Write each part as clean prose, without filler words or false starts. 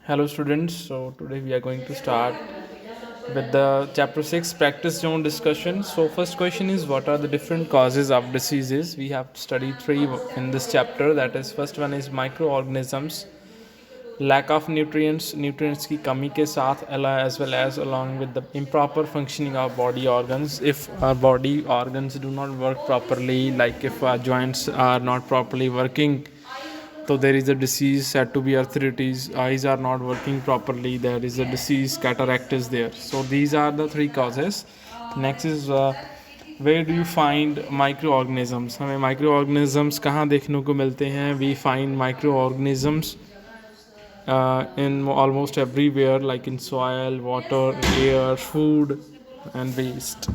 Hello students, so today we are going to start with the chapter 6 practice zone discussion. So first question is, what are the different causes of diseases? We have studied three in this chapter. That is, first one is microorganisms, lack of nutrients की कमी के साथ as well as along with the improper functioning of body organs. If our body organs do not work properly, like if our joints are not properly working, so there is a disease said to be arthritis. Eyes are not working properly, there is a disease, cataract is there. So these are the three causes. Next is where do you find microorganisms? हमें microorganisms कहाँ देखने को मिलते हैं? We find microorganisms in almost everywhere, like in soil, water, air, food and waste.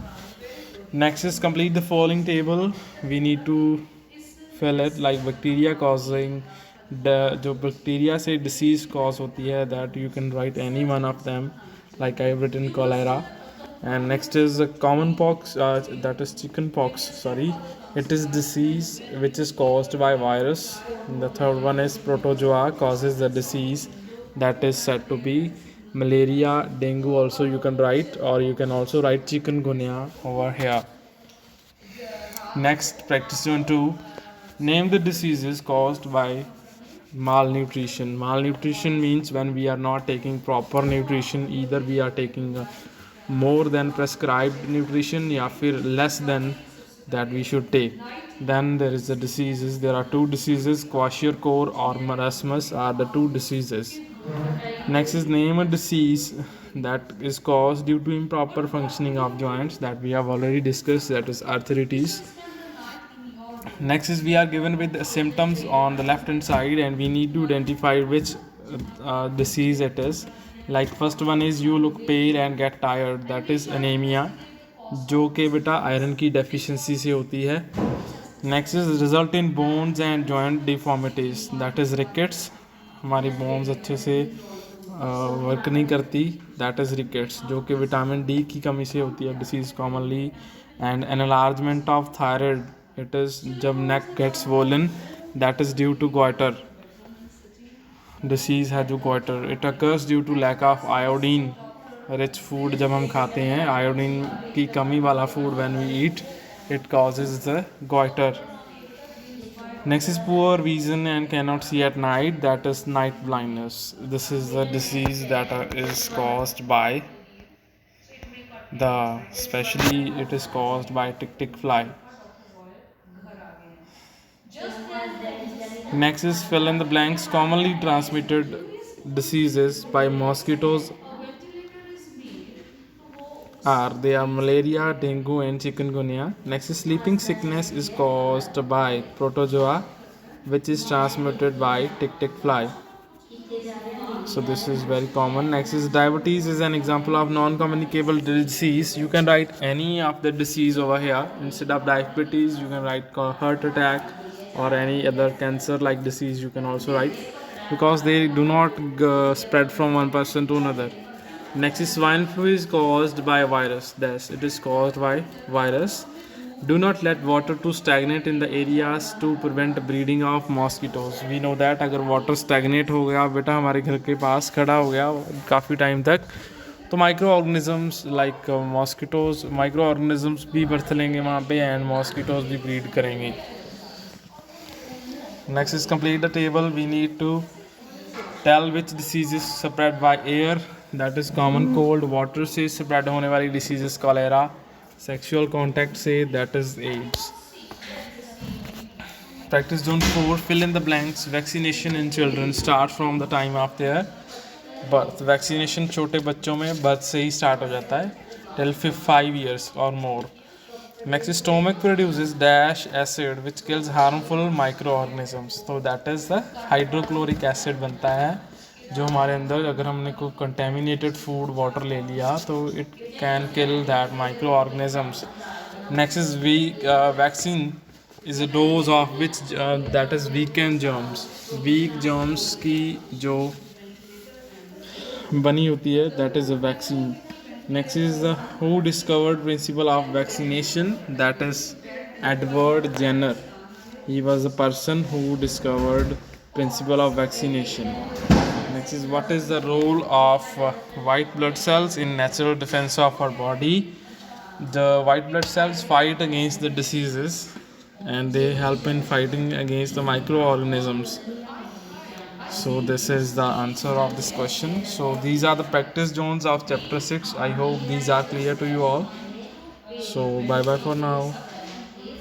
Next is complete the following table. We need to fill it, like bacteria causing जो bacteria से disease cause होती है, that you can write any one of them, like I have written cholera. And next is common pox, that is chicken pox, sorry. It is disease which is caused by virus. And the third one is protozoa causes the disease, that is said to be malaria. Dengue also you can write, or you can also write chikungunya over here. Next, practice 2. Name the diseases caused by malnutrition. Malnutrition means when we are not taking proper nutrition, either we are taking more than prescribed nutrition या फिर less than that we should take. Then there is the diseases. There are two diseases, kwashiorkor or marasmus are the two diseases. Next is name a disease that is caused due to improper functioning of joints, that we have already discussed, that is arthritis. Next is we are given with the symptoms on the left hand side, and we need to identify which disease it is. Like first one is you look pale and get tired, that is anemia, जो कि बेटा iron की deficiency से होती है. Next is result in bones and joint deformities, that is rickets, हमारी bones अच्छे से वर्क नहीं करती, दैट इज रिकेट्स, जो कि विटामिन डी की कमी से होती है disease commonly. And enlargement of thyroid, it is जब neck gets swollen, that is due to goitre, disease है जो goitre. It occurs due to lack of iodine rich food, जब हम खाते हैं आयोडीन की कमी वाला food when we eat, it causes the goitre. Next is poor vision and cannot see at night, that is night blindness. This is the disease that is caused by especially it is caused by tick fly. Next is fill in the blanks. Commonly transmitted diseases by mosquitoes they are malaria, dengue and chikungunya. Next is sleeping sickness is caused by protozoa, which is transmitted by tick fly. So this is very common. Next is diabetes is an example of non-communicable disease. You can write any of the disease over here. Instead of diabetes, you can write heart attack or any other cancer like disease. You can also write, because they do not spread from one person to another. Next is swine flu is caused by virus. Thus, it is caused by virus. Do not let water to stagnate in the areas to prevent breeding of mosquitoes. We know that अगर water stagnate हो गया बेटा हमारे घर के पास खड़ा हो गया काफ़ी टाइम तक, तो microorganisms like microorganisms भी बर्थ लेंगे वहाँ पे, and mosquitoes भी breed करेंगे. Next is complete the table. We need to tell which diseases spread by air, that is common cold. Water से स्प्रेड होने वाली डिसीजेस कॉलेरा. सेक्सुअल कॉन्टैक्ट से, that is AIDS. Practice zone 4 fill in the blanks. Vaccination in children start from the time of their birth. Vaccination छोटे बच्चों में birth से ही start हो जाता है टिल 5 years और मोर. Next is stomach produces dash acid which kills harmful microorganisms. तो that is the hydrochloric acid बनता है जो हमारे अंदर, अगर हमने कोई कंटेमिनेटेड फूड वाटर ले लिया तो it can kill that microorganisms. Next is vaccine is a dose of which that is weakened germs. Weak germs की जो बनी होती है, that is a vaccine. Next is who discovered principle of vaccination, that is Edward Jenner. He was the person who discovered principle of vaccination. which is what is the role of white blood cells in natural defense of our body. The white blood cells fight against the diseases and they help in fighting against the microorganisms. So this is the answer of this question. So these are the practice zones of chapter 6. I hope these are clear to you all. So bye bye for now.